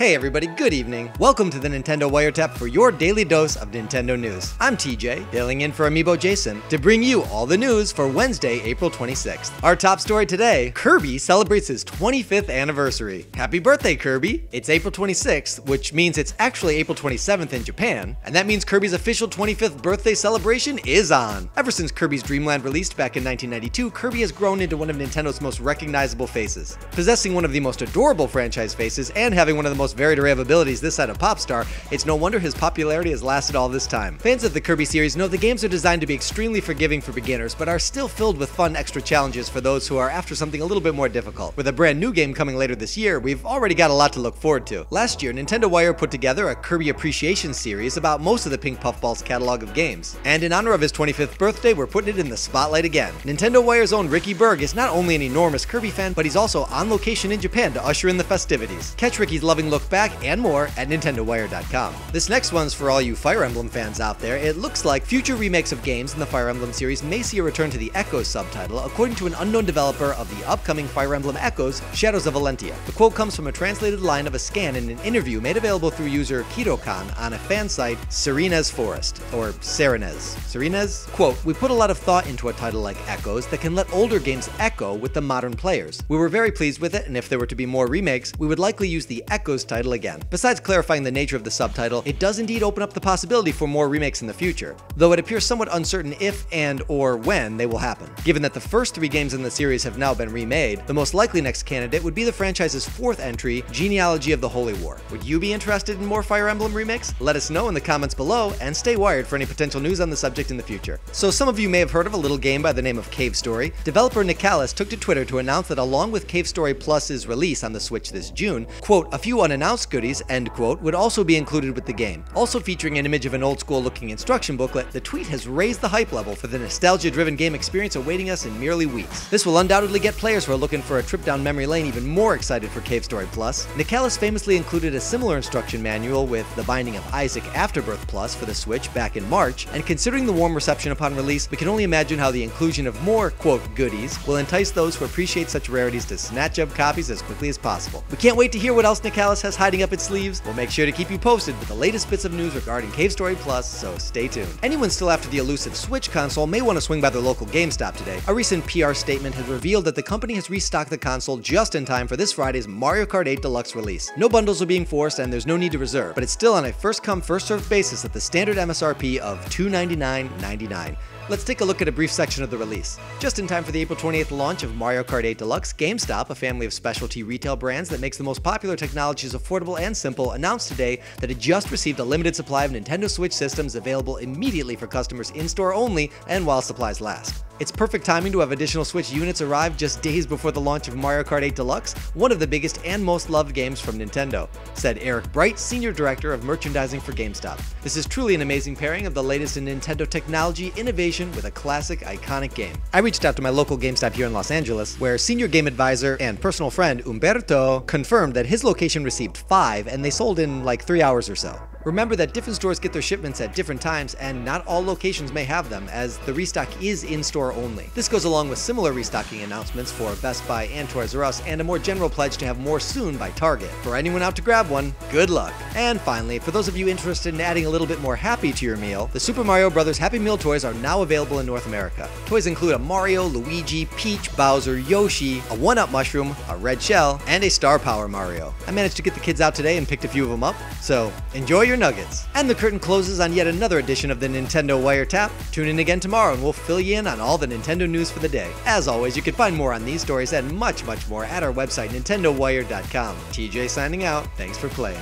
Hey everybody, good evening. Welcome to the Nintendo Wiretap for your daily dose of Nintendo news. I'm TJ, filling in for Amiibo Jason, to bring you all the news for Wednesday, April 26th. Our top story today, Kirby celebrates his 25th anniversary. Happy birthday, Kirby! It's April 26th, which means it's actually April 27th in Japan, and that means Kirby's official 25th birthday celebration is on. Ever since Kirby's Dream Land released back in 1992, Kirby has grown into one of Nintendo's most recognizable faces. Possessing one of the most adorable franchise faces and having one of the most varied array of abilities this side of Popstar, it's no wonder his popularity has lasted all this time. Fans of the Kirby series know the games are designed to be extremely forgiving for beginners, but are still filled with fun extra challenges for those who are after something a little bit more difficult. With a brand new game coming later this year, we've already got a lot to look forward to. Last year, Nintendo Wire put together a Kirby Appreciation series about most of the Pink Puffball's catalog of games. And in honor of his 25th birthday, we're putting it in the spotlight again. Nintendo Wire's own Ricky Berg is not only an enormous Kirby fan, but he's also on location in Japan to usher in the festivities. Catch Ricky's loving look back and more at NintendoWire.com. This next one's for all you Fire Emblem fans out there. It looks like future remakes of games in the Fire Emblem series may see a return to the Echoes subtitle, according to an unknown developer of the upcoming Fire Emblem Echoes, Shadows of Valentia. The quote comes from a translated line of a scan in an interview made available through user Kidokan on a fan site, Serena's Forest, or Serena's? Quote, "We put a lot of thought into a title like Echoes that can let older games echo with the modern players. We were very pleased with it, and if there were to be more remakes, we would likely use the Echoes title again." Besides clarifying the nature of the subtitle, it does indeed open up the possibility for more remakes in the future, though it appears somewhat uncertain if and or when they will happen. Given that the first three games in the series have now been remade, the most likely next candidate would be the franchise's fourth entry, Genealogy of the Holy War. Would you be interested in more Fire Emblem remakes? Let us know in the comments below, and stay wired for any potential news on the subject in the future. So some of you may have heard of a little game by the name of Cave Story. Developer Nicalis took to Twitter to announce that along with Cave Story Plus's release on the Switch this June, quote, "a few unannounced goodies," end quote, would also be included with the game. Also featuring an image of an old school looking instruction booklet, the tweet has raised the hype level for the nostalgia-driven game experience awaiting us in merely weeks. This will undoubtedly get players who are looking for a trip down memory lane even more excited for Cave Story Plus. Nicalis famously included a similar instruction manual with The Binding of Isaac Afterbirth Plus for the Switch back in March, and considering the warm reception upon release, we can only imagine how the inclusion of more, quote, goodies will entice those who appreciate such rarities to snatch up copies as quickly as possible. We can't wait to hear what else Nicalis has hiding up its sleeves. We'll make sure to keep you posted with the latest bits of news regarding Cave Story Plus, so stay tuned. Anyone still after the elusive Switch console may want to swing by their local GameStop today. A recent PR statement has revealed that the company has restocked the console just in time for this Friday's Mario Kart 8 Deluxe release. No bundles are being forced and there's no need to reserve, but it's still on a first-come, first-served basis at the standard MSRP of $299.99. Let's take a look at a brief section of the release. Just in time for the April 28th launch of Mario Kart 8 Deluxe, GameStop, a family of specialty retail brands that makes the most popular technologies affordable and simple, announced today that it just received a limited supply of Nintendo Switch systems available immediately for customers in-store only and while supplies last. It's perfect timing to have additional Switch units arrive just days before the launch of Mario Kart 8 Deluxe, one of the biggest and most loved games from Nintendo, said Eric Bright, Senior Director of Merchandising for GameStop. This is truly an amazing pairing of the latest in Nintendo technology innovation with a classic, iconic game. I reached out to my local GameStop here in Los Angeles, where Senior Game Advisor and personal friend Umberto confirmed that his location received 5 and they sold in like 3 hours or so. Remember that different stores get their shipments at different times, and not all locations may have them, as the restock is in-store only. This goes along with similar restocking announcements for Best Buy and Toys R Us, and a more general pledge to have more soon by Target. For anyone out to grab one, good luck. And finally, for those of you interested in adding a little bit more happy to your meal, the Super Mario Bros. Happy Meal toys are now available in North America. Toys include a Mario, Luigi, Peach, Bowser, Yoshi, a 1-Up Mushroom, a Red Shell, and a Star Power Mario. I managed to get the kids out today and picked a few of them up, so enjoy your nuggets. And the curtain closes on yet another edition of the Nintendo Wiretap. Tune in again tomorrow and we'll fill you in on all the Nintendo news for the day. As always, you can find more on these stories and much more at our website, NintendoWire.com. TJ signing out. Thanks for playing.